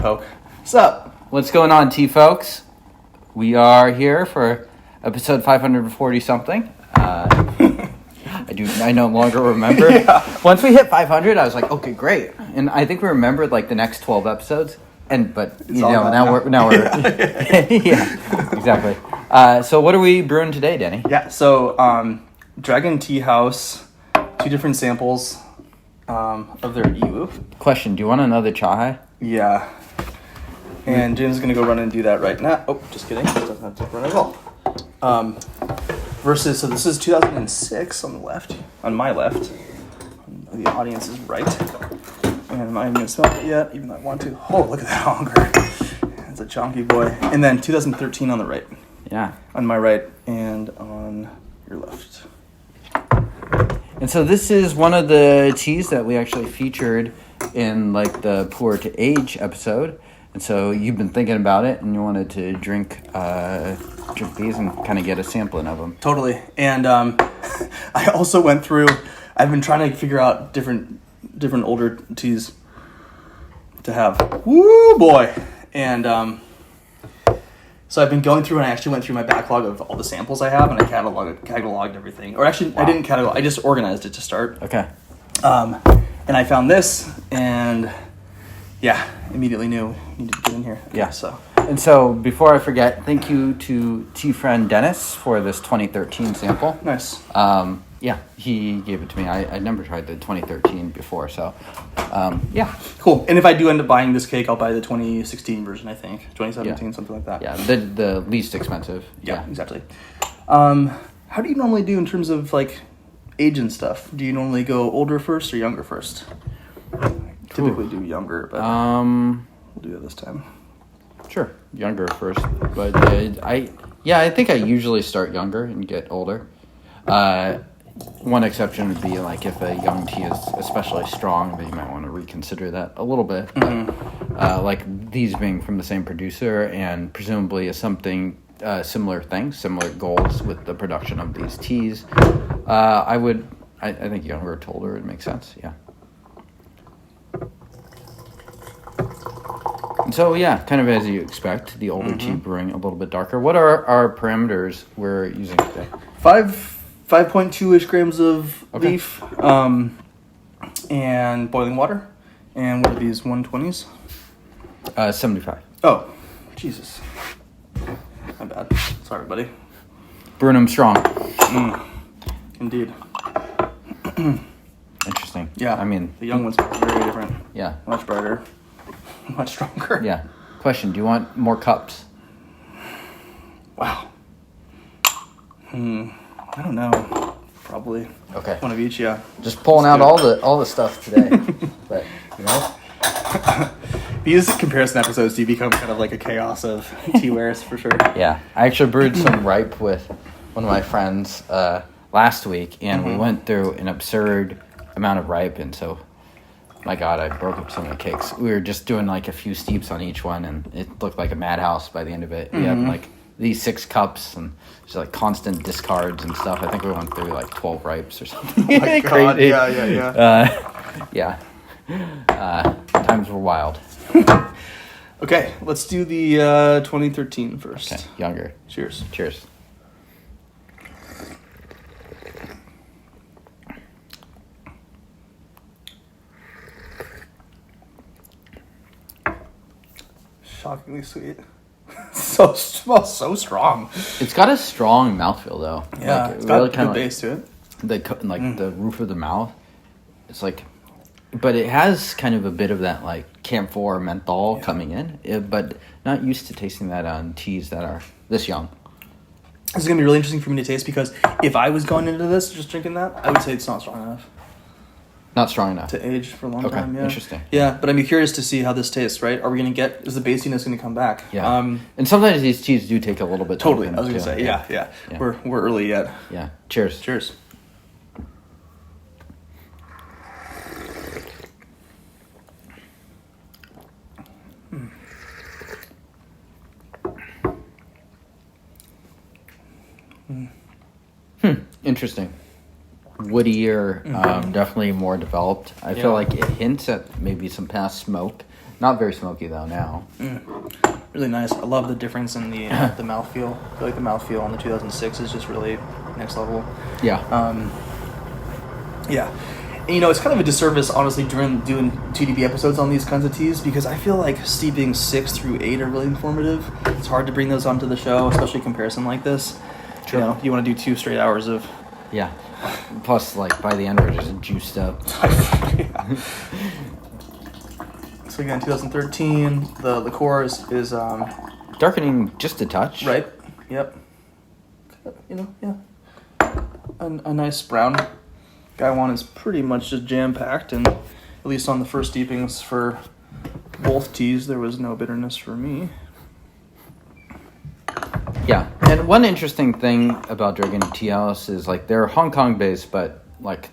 Poke. What's up? What's going on, tea folks? We are here for episode 540 something. I no longer remember. Yeah. Once we hit 500, I was like, okay, great. And I think we remembered like the next 12 episodes. But you know, now we're yeah, exactly. So what are we brewing today, Denny? Yeah. So Dragon Tea House, 2 different samples of their Yiwu. Question: do you want another chai? Yeah. And James is gonna go run and do that right now. Oh, just kidding. It doesn't have to run at all. Versus, so this is 2006 on the left, on my left. The audience is right. And I'm not even gonna smell it yet, even though I want to. Oh, look at that hunger. It's a chunky boy. And then 2013 on the right. Yeah. On my right and on your left. And so this is one of the teas that we actually featured in like the Pour to Age episode. And so you've been thinking about it, and you wanted to drink these and kind of get a sampling of them. Totally. And I also went through. I've been trying to figure out different older teas to have. Woo boy! And so I've been going through, and I actually went through my backlog of all the samples I have, and I cataloged everything. Or actually, wow. I didn't catalog. I just organized it to start. Okay. And I found this, and yeah, immediately knew I needed to get in here. Okay, yeah. So before I forget, thank you to tea friend Dennis for this 2013 sample. Nice. Yeah, he gave it to me. I never tried the 2013 before, so yeah. Cool. And if I do end up buying this cake, I'll buy the 2016 version, I think. 2017, something like that. Yeah, the least expensive. Yeah, exactly. How do you normally do in terms of like age and stuff? Do you normally go older first or younger first? Typically do younger, but we'll do it this time. Sure, younger first, but I think I usually start younger and get older. One exception would be like if a young tea is especially strong, then you might want to reconsider that a little bit. Mm-hmm. But, like these being from the same producer and presumably something similar goals with the production of these teas, I think younger to older would make sense. Yeah. And so, yeah, kind of as you expect, the older tea brewing a little bit darker. What are our parameters we're using today? 5.2-ish grams of leaf, and boiling water. And what are these, 120s? 75. Oh, Jesus. My bad. Sorry, buddy. Brewing them strong. Indeed. Interesting. Yeah. I mean, the young ones are very different. Yeah. Much brighter. Much stronger. Yeah. Question, do you want more cups? Wow. I don't know. Probably. Okay. One of each, yeah. Just pulling out all the stuff today. But, you know. These comparison episodes do become kind of like a chaos of teawares for sure. Yeah. I actually brewed some ripe with one of my friends last week, and we went through an absurd amount of ripe, and so my God, I broke up some of the cakes. We were just doing like a few steeps on each one, and it looked like a madhouse by the end of it. We had like these 6 cups and just like constant discards and stuff. I think we went through like 12 ripes or something. Oh my God. Crazy. Yeah. Times were wild. Okay, let's do the 2013 first. Okay, younger. Cheers. Cheers. Shockingly sweet. Smells so strong. It's got a strong mouthfeel though. Yeah, like, it's got really good base to it. The roof of the mouth. It's like, but it has kind of a bit of that like camphor menthol coming in, but not used to tasting that on teas that are this young. This is gonna be really interesting for me to taste because if I was going into this just drinking that, I would say it's not strong enough. Not strong enough to age for a long time. Yeah, interesting. Yeah, but I'd be curious to see how this tastes. Right? Are we gonna get? Is the basiness gonna come back? Yeah. And sometimes these teas do take a little bit. Totally. I was gonna say. Yeah. We're early yet. Yeah. Cheers. Cheers. Interesting. woodier, definitely more developed. I feel like it hints at maybe some past smoke. Not very smoky though now. Really nice. I love the difference in the mouthfeel. I feel like the mouthfeel on the 2006 is just really next level. Yeah. Yeah. And, it's kind of a disservice, honestly, doing TDB episodes on these kinds of teas because I feel like steeping 6 through 8 are really informative. It's hard to bring those onto the show, especially comparison like this. True. You want to do 2 straight hours of... Yeah. Plus, like, by the end, we're just juiced up. Yeah. So again, 2013, the liqueur is darkening just a touch. Right. Yep. Yeah. A nice brown. Guy one is pretty much just jam-packed, and at least on the first steepings for both teas, there was no bitterness for me. Yeah, and one interesting thing about Dragon Tea House is, like, they're Hong Kong-based, but, like,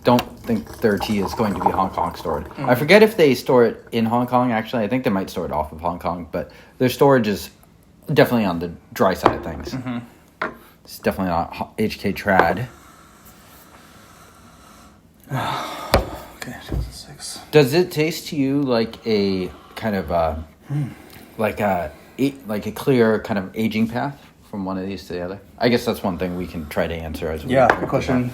don't think their tea is going to be Hong Kong stored. I forget if they store it in Hong Kong, actually. I think they might store it off of Hong Kong, but their storage is definitely on the dry side of things. It's definitely not HK Trad. Okay, 2006. Does it taste to you like a kind of like a clear kind of aging path from one of these to the other? I guess that's one thing we can try to answer as well. Yeah, good question.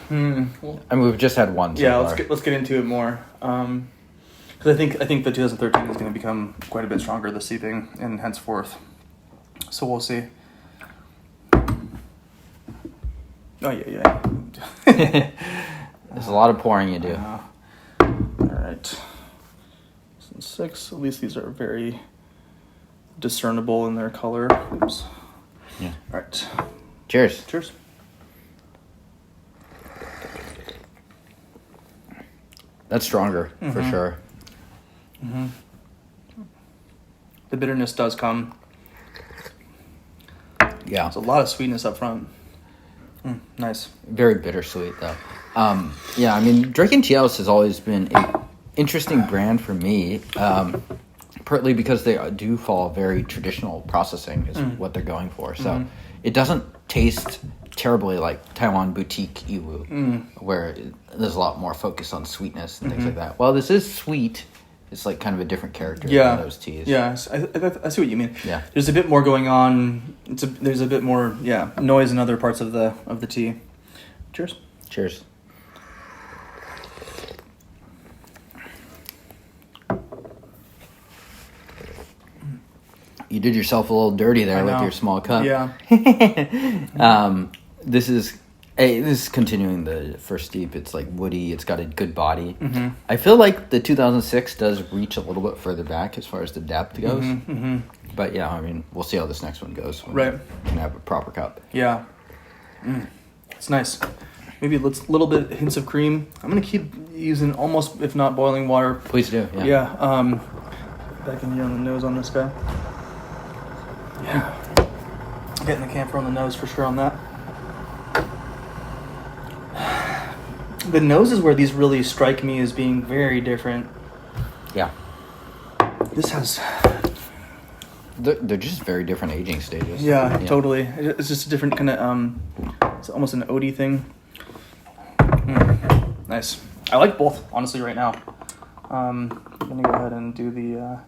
I mean, we've just had one. Yeah, let's get into it more. Because I think the 2013 is going to become quite a bit stronger this steeping and henceforth. So we'll see. Oh yeah. There's a lot of pouring you do. All right. 6. At least these are very discernible in their color. Oops. Yeah. All right. Cheers. Cheers. That's stronger for sure. The bitterness does come. Yeah. There's a lot of sweetness up front. Nice. Very bittersweet though. Yeah, I mean, Dragon Tea House has always been an interesting brand for me, partly because they do follow very traditional processing is what they're going for. So it doesn't taste terribly like Taiwan boutique Yiwu, where there's a lot more focus on sweetness and things like that. While this is sweet, it's like kind of a different character than those teas. Yeah, I see what you mean. Yeah. There's a bit more going on. There's a bit more noise in other parts of the tea. Cheers. Cheers. You did yourself a little dirty there with your small cup. Yeah. This is continuing the first steep. It's like woody. It's got a good body. I feel like the 2006 does reach a little bit further back as far as the depth goes. But yeah, I mean, we'll see how this next one goes. When we can have a proper cup. Yeah. It's nice. Maybe a little bit hints of cream. I'm gonna keep using almost, if not boiling water. Please do. Yeah. Back in here on the nose on this guy. Yeah. Getting the camphor on the nose for sure on that. The nose is where these really strike me as being very different. Yeah. This has... They're just very different aging stages. Yeah, totally. It's just a different kind of... it's almost an Odie thing. Nice. I like both, honestly, right now. I'm going to go ahead and do the...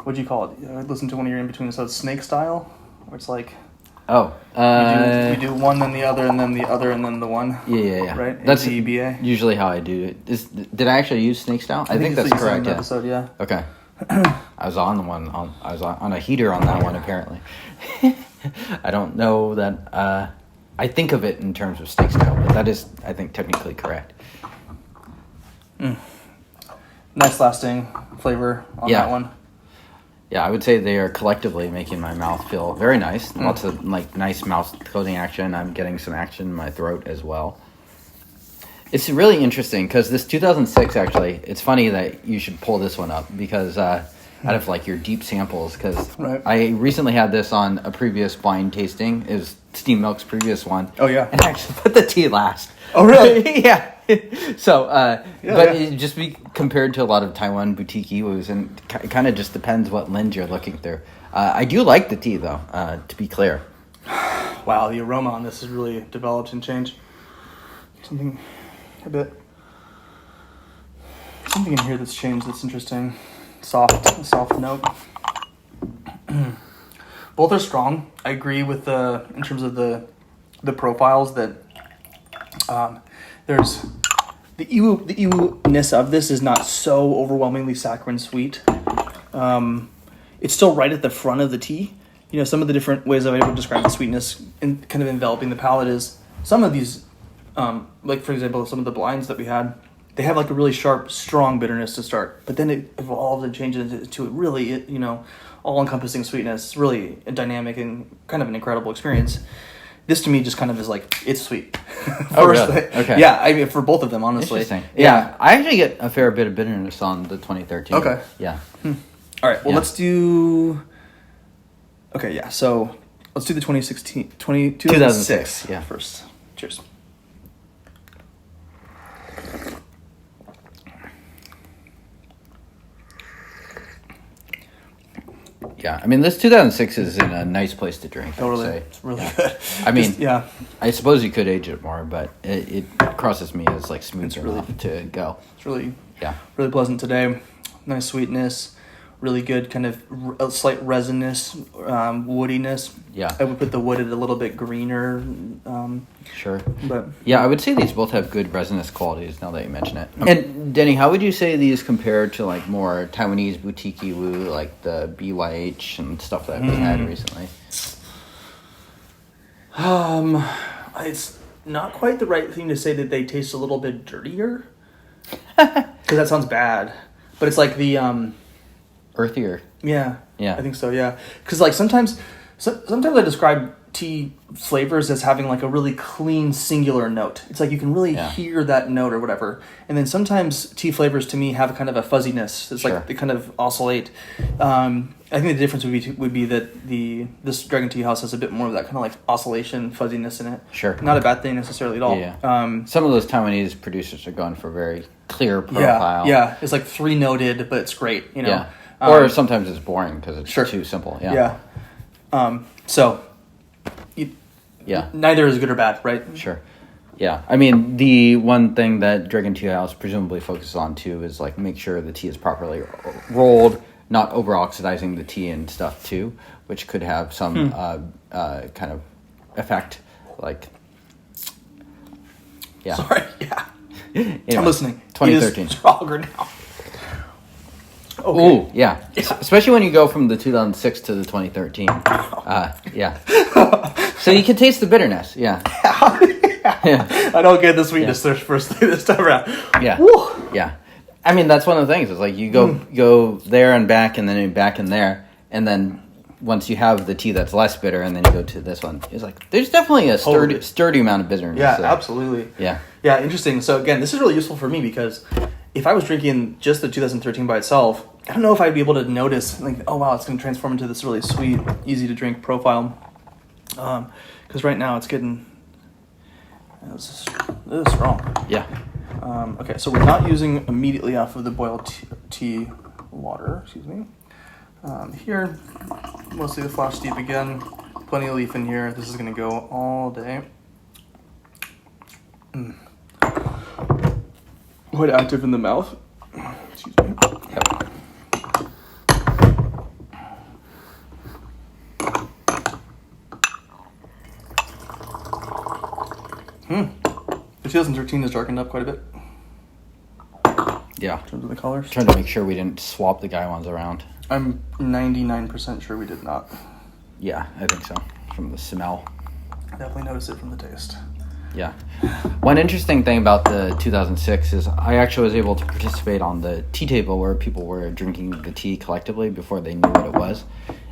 what'd you call it? I listened to one of your in-between episodes, Snake Style, where it's like... Oh. We do one, then the other, and then the other, and then the one. Yeah. Right? That's ABA. usually how I do it. Did I actually use snake style? I think that's correct. Yeah. Episode, yeah. Okay. I was on the one. I was on a heater on that one apparently. I don't know that. I think of it in terms of snake style, but that is, I think, technically correct. Nice lasting flavor on that one. Yeah, I would say they are collectively making my mouth feel very nice. Lots of like nice mouth coating action. I'm getting some action in my throat as well. It's really interesting because this 2006 actually, it's funny that you should pull this one up because out of like your deep samples, because I recently had this on a previous blind tasting. It was Steam Milk's previous one. Oh yeah. And I actually put the tea last. Oh really? Yeah. So, it just be compared to a lot of Taiwan boutique Yiwus, and it kind of just depends what lens you're looking through. I do like the tea, though, to be clear. Wow, the aroma on this has really developed and changed. something in here that's changed that's interesting. A soft note. Both are strong. I agree with in terms of the profiles that there's the Yiwu-ness of this is not so overwhelmingly saccharine sweet. It's still right at the front of the tea. You know, some of the different ways I've been able to describe the sweetness and kind of enveloping the palate is some of these, like for example, some of the blinds that we had, they have like a really sharp, strong bitterness to start, but then it evolves and changes into a really, all-encompassing sweetness. It's really a dynamic and kind of an incredible experience. This to me just kind of is like, it's sweet. Oh, really? Okay. Yeah, I mean, for both of them, honestly. Interesting. Yeah, I actually get a fair bit of bitterness on the 2013. Okay. Yeah. All right, well, let's do... Okay, yeah, so let's do the 2006 yeah. first. Cheers. Yeah, I mean, this 2006 is in a nice place to drink. Totally. It's really good. I mean, yeah. I suppose you could age it more, but it crosses me as like smooth enough to go. It's really really pleasant today. Nice sweetness, really good kind of a slight resinous, woodiness. Yeah. I would put the wood at a little bit greener. Sure. But yeah, I would say these both have good resinous qualities now that you mention it. And Denny, how would you say these compare to like more Taiwanese boutique Yiwu, like the BYH and stuff that we had recently? It's not quite the right thing to say that they taste a little bit dirtier. Because that sounds bad. But it's like the... earthier. Yeah. Yeah. I think so, yeah. Because like sometimes I describe tea flavors as having like a really clean singular note. It's like you can really hear that note or whatever. And then sometimes tea flavors to me have kind of a fuzziness. It's like they kind of oscillate. I think the difference would be that this Dragon Tea House has a bit more of that kind of like oscillation, fuzziness in it. Sure. Not a bad thing necessarily at all. Yeah. Some of those Taiwanese producers are going for very clear profile. Yeah. It's like 3-noted, but it's great, Yeah. Or sometimes it's boring because it's too simple. Yeah. Neither is good or bad, right? Sure. Yeah. I mean, the one thing that Dragon Tea House presumably focuses on too is like make sure the tea is properly rolled, not over oxidizing the tea and stuff too, which could have some kind of effect. Like, yeah. Sorry. Yeah. Anyway, I'm listening. 2013. It is stronger now. Okay. Ooh, yeah. Especially when you go from the 2006 to the 2013. Yeah. So you can taste the bitterness. Yeah. Yeah. I don't get the sweetness first thing this time around. Yeah. Woo. Yeah. I mean, that's one of the things. It's like you go there and back and then back and there. And then once you have the tea that's less bitter and then you go to this one, it's like there's definitely a sturdy amount of bitterness. Yeah, there. absolutely. Yeah. Yeah, interesting. So again, this is really useful for me because if I was drinking just the 2013 by itself, I don't know if I'd be able to notice, like, oh wow, it's going to transform into this really sweet, easy to drink profile. Because right now it's getting this is strong. Yeah. Okay, so we're not using immediately off of the boiled tea water. Excuse me. Here, mostly the flash steep again. Plenty of leaf in here. This is going to go all day. Quite active in the mouth. Excuse me. Yep. The 2013 has darkened up quite a bit. Yeah. In terms of the colors. Trying to make sure we didn't swap the Gaiwans around. I'm 99% sure we did not. Yeah, I think so. From the smell. I definitely noticed it from the taste. Yeah. One interesting thing about the 2006 is I actually was able to participate on the tea table where people were drinking the tea collectively before they knew what it was.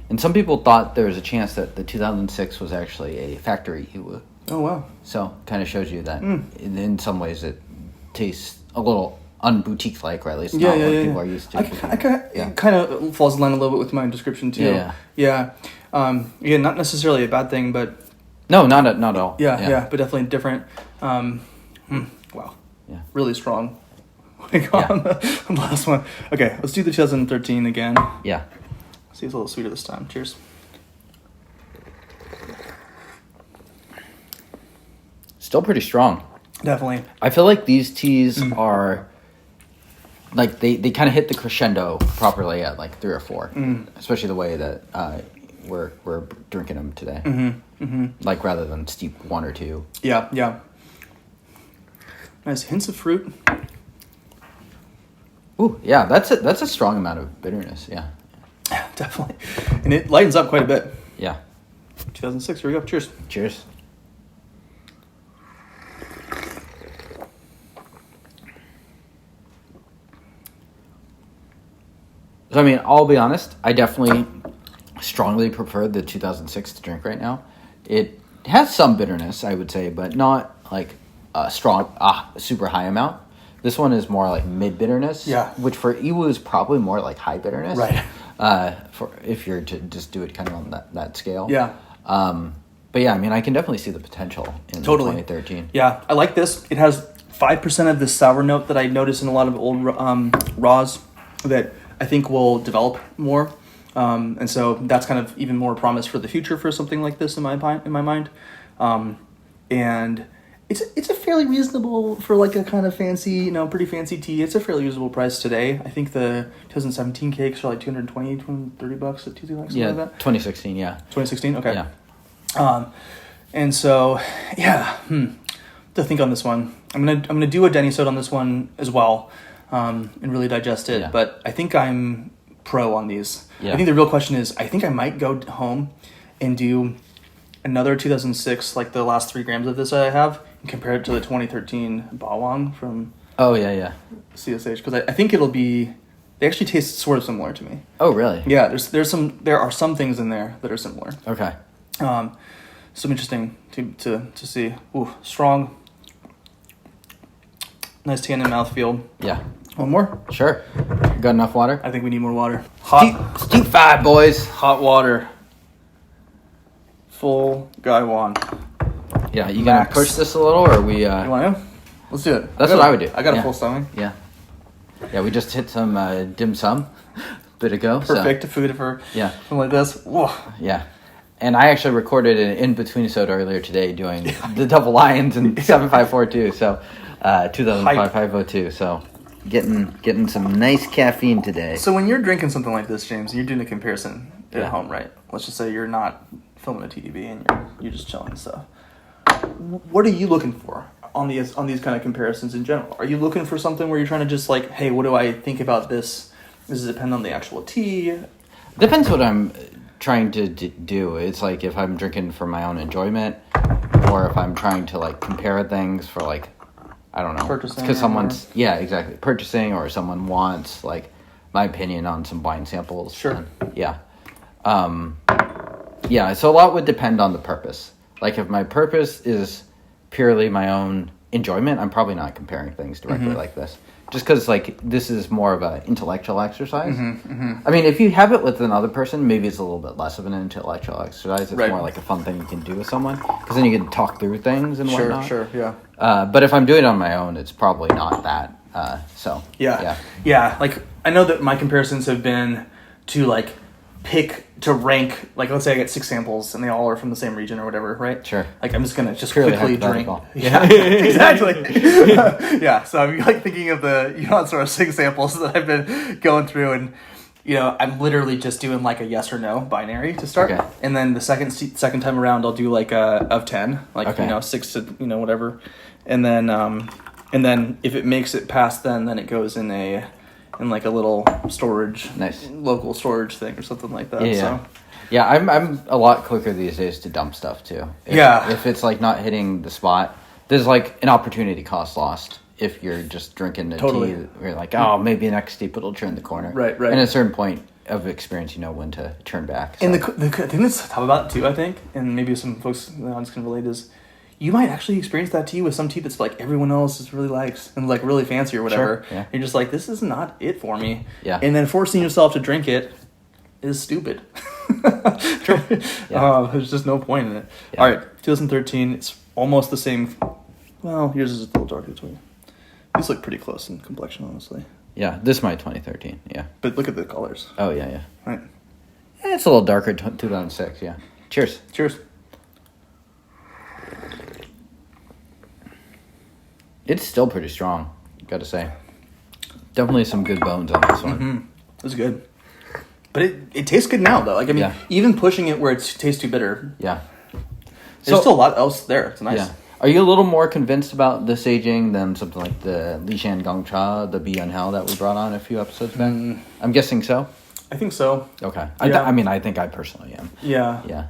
And some people thought there was a chance that the 2006 was actually a factory Yiwu. Oh, wow. So kind of shows you that in some ways it tastes a little unboutique-like, or at least not what people are used to. It kind of falls in line a little bit with my description, too. Yeah. Again, not necessarily a bad thing, but... No, not at all. Yeah, but definitely different. Wow. Yeah. Really strong. On the last one. Okay, let's do the 2013 again. Yeah. See, it's a little sweeter this time. Cheers. Still pretty strong. Definitely. I feel like these teas are like they kind of hit the crescendo properly at like 3 or 4, especially the way that we're drinking them today. Like rather than steep 1 or 2. Yeah. Nice hints of fruit. Ooh, yeah, that's a strong amount of bitterness. Yeah, Definitely, and it lightens up quite a bit. Yeah. 2006. Here we go. Cheers. Cheers. So, I mean, I'll be honest. I definitely strongly prefer the 2006 to drink right now. It has some bitterness, I would say, but not like a strong, super high amount. This one is more like mid bitterness. Yeah. Which for Yiwu is probably more like high bitterness. Right. For if you're to just do it kind of on that scale. Yeah. But yeah, I mean, I can definitely see the potential in 2013. Yeah, I like this. It has 5% of the sour note that I notice in a lot of old raws that I think will develop more. And so that's kind of even more promise for the future for something like this in my mind. And it's a fairly reasonable for like a kind of fancy, pretty fancy tea. It's a fairly reasonable price today. I think the 2017 cakes are like $220, $230 at Teaswelike, something like that. 2016, yeah. 2016, okay. Yeah. And so, yeah, to think on this one. I'm gonna do a Denny soda on this one as well, and really digest it. Yeah. But I think I'm pro on these. Yeah. I think the real question is, I think I might go home and do another 2006, like the last 3 grams of this that I have, and compare it to the 2013 Bawang from Oh yeah. CSH, because I think it'll be. They actually taste sort of similar to me. Oh really? Yeah, there are some things in there that are similar. Okay. So interesting to see. Ooh, strong. Nice tannin mouthfeel. Yeah. One more? Sure. Got enough water? I think we need more water. Steep 5, boys. Hot water. Full Gaiwan. Yeah, you Max. gonna push this a little, or we? You want to? Let's do it. That's what I would do. I got a Yeah. full stomach. Yeah. Yeah, we just hit some dim sum a bit ago. Perfect food for something like this. Whoa. Yeah. And I actually recorded an in-between soda earlier today doing the double lions and 7542, so 2005-502, so getting some nice caffeine today. So when you're drinking something like this, James, you're doing a comparison at Yeah. home, right? Let's just say you're not filming a TDB and you're just chilling and stuff. What are you looking for on these kind of comparisons in general? Are you looking for something where you're trying to just like, hey, what do I think about this? Does it depend on the actual tea? Depends what I'm trying to do. It's like if I'm drinking for my own enjoyment, or if I'm trying to like compare things for like, I don't know, Purchasing because someone's exactly purchasing, or someone wants like my opinion on some wine samples. Sure. So a lot would depend on the purpose. Like if my purpose is purely my own enjoyment, I'm probably not comparing things directly like this. Just because, like, this is more of an intellectual exercise. I mean, if you have it with another person, maybe it's a little bit less of an intellectual exercise. It's more like a fun thing you can do with someone. Because then you can talk through things and whatnot. Sure, yeah. But if I'm doing it on my own, it's probably not that. Yeah. Like, I know that my comparisons have been to, like, rank, like, let's say I get 6 samples and they all are from the same region or whatever, right? Sure. Like, I'm just going to just Purely quickly drink. hypothetical. Yeah, exactly. Yeah, so I'm, like, thinking of the, sort of 6 samples that I've been going through, and, I'm literally just doing, like, a yes or no binary to start. Okay. And then the second time around, I'll do, like, a of 10, like, 6 to, whatever. And then if it makes it past then it goes in like a little storage, local storage thing or something like that. Yeah, I'm a lot quicker these days to dump stuff too. If it's like not hitting the spot, there's like an opportunity cost lost if you're just drinking a tea where you're like, oh, maybe next steep it'll turn the corner. Right. And at a certain point of experience, you know when to turn back. So. And the thing that's tough about it too, I think, and maybe some folks in the audience can relate, is you might actually experience that tea with some tea that's like everyone else just really likes and like really fancy or whatever. Sure, yeah. You're just like, this is not it for me. Yeah. And then forcing yourself to drink it is stupid. True. Yeah. There's just no point in it. Yeah. All right, 2013. It's almost the same. Well, yours is a little darker too. These look pretty close in complexion, honestly. Yeah, this is my 2013. Yeah. But look at the colors. Oh yeah. Right. It's a little darker. 2006. Yeah. Cheers. Cheers. It's still pretty strong, gotta say. Definitely some good bones on this one. Mm-hmm. It was good. But it tastes good now, though. Like, I mean, even pushing it where it tastes too bitter. Yeah. There's still a lot else there. It's nice. Yeah. Are you a little more convinced about this aging than something like the Lishan Gongcha, the Be Unhell that we brought on a few episodes back? I'm guessing so. I think so. Okay. Yeah. I think I personally am. Yeah.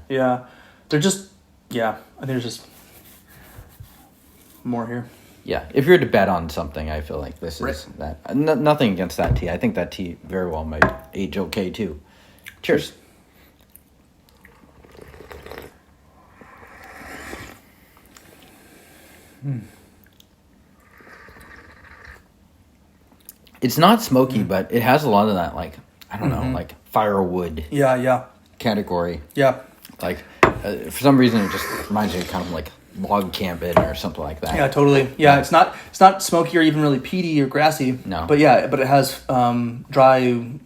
They're just, I think there's just more here. Yeah. If you're to bet on something, I feel like this is that. Nothing against that tea. I think that tea very well might age okay, too. Cheers. It's not smoky, but it has a lot of that, like, I don't know, like firewood category. Yeah. Like, for some reason, it just reminds me of kind of like log camping or something like that. Yeah, totally. Yeah, it's not smoky or even really peaty or grassy. No. But it has dry,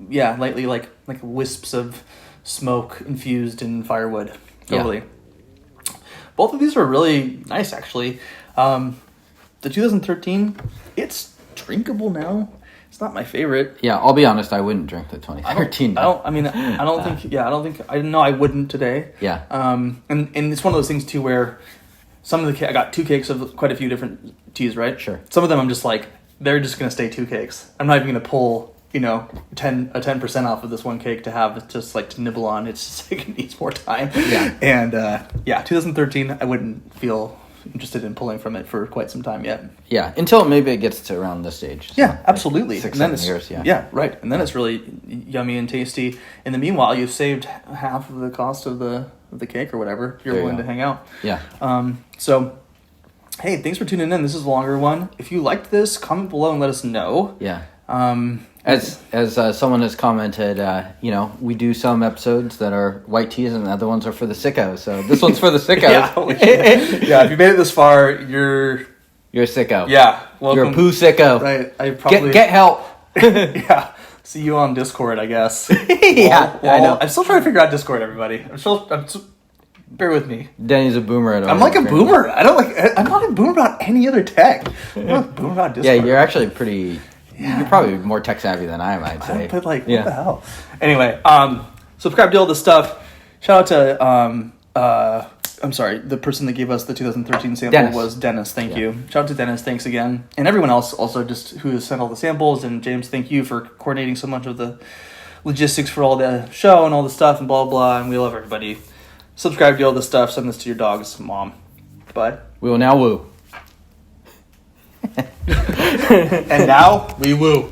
lightly like wisps of smoke infused in firewood. Totally. Yeah. Both of these are really nice, actually. The 2013, it's drinkable now. It's not my favorite. Yeah, I'll be honest. I wouldn't drink the 2013. I know I wouldn't today. Yeah. And it's one of those things too where some of the I got 2 cakes of quite a few different teas, right? Sure. Some of them I'm just like, they're just gonna stay 2 cakes. I'm not even gonna pull 10% off of this one cake to have just like to nibble on. It's just like it needs more time. Yeah. And 2013 I wouldn't feel interested in pulling from it for quite some time yet. Yeah, until maybe it gets to around this stage. So yeah, absolutely. Like 6-7 years, yeah. Yeah, right. And then it's really yummy and tasty. In the meanwhile, you've saved half of the cost of the cake or whatever if you're willing to hang out. Yeah. So, hey, thanks for tuning in. This is a longer one. If you liked this, comment below and let us know. Yeah. As someone has commented, we do some episodes that are white teas and the other ones are for the sickos. So this one's for the sickos. Yeah, if you made it this far, you're a sicko. Yeah, welcome. You're a poo sicko. Right. I probably get help. Yeah. See you on Discord, I guess. I know. I'm still trying to figure out Discord, everybody. Bear with me. Denny's a boomer at all. I'm like a boomer. I'm not a boomer about any other tech. I'm not a boomer about Discord. Yeah, you're actually pretty. Yeah. You're probably more tech savvy than I am, I'd say. But what the hell? Anyway, subscribe to all this stuff. Shout out to the person that gave us the 2013 sample was Dennis. Thank you. Shout out to Dennis. Thanks again, and everyone else also just who has sent all the samples. And James, thank you for coordinating so much of the logistics for all the show and all the stuff and blah blah. And we love everybody. Subscribe to all this stuff. Send this to your dog's mom. Bye. We will now woo. And now we woo.